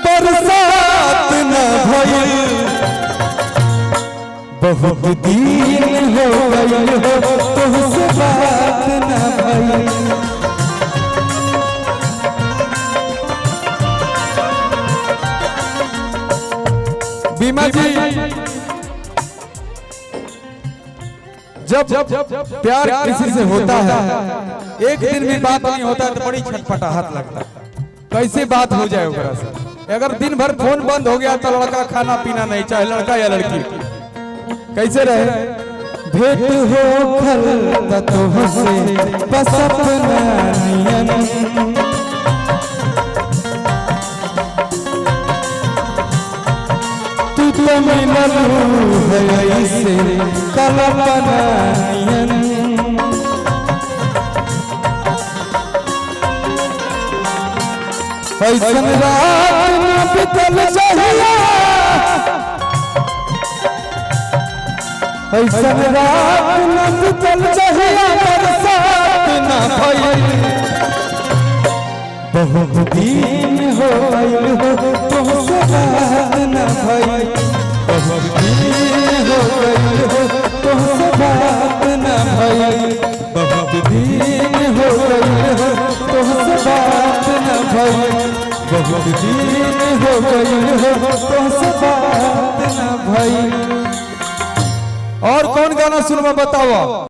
बरसात न भइल बहुत दिन हो गइल हो तुझसे बात न भइल। बीमा जी जब प्यार किसी से होता है एक दिन भी बात नहीं होता तो बड़ी छटपटाहट लगता है। कैसे बात हो जाए ओकरा से? अगर दिन भर फोन बंद हो गया तो लड़का खाना पीना नहीं चाहे, लड़का या लड़की कैसे रहे? भेंट हो खल तुझसे बस अपना नियन तू तो मिललू है ऐसे कल्पना नियन। ऐसन रात न बितल चाहिए, ऐसन रात न बितल चाहिए, बरसात न भइल बहुत दिन हो गइल हो तुझसे बात न भइल। बहुत दिन हो गइल हो तुझसे बात न भइल। बहुत दिन हो गइल हो तुझसे बात न भइल। बहुत दिन हो गइल हो तुझसे बात न भइल। और कौन गाना सुनवा बताओ?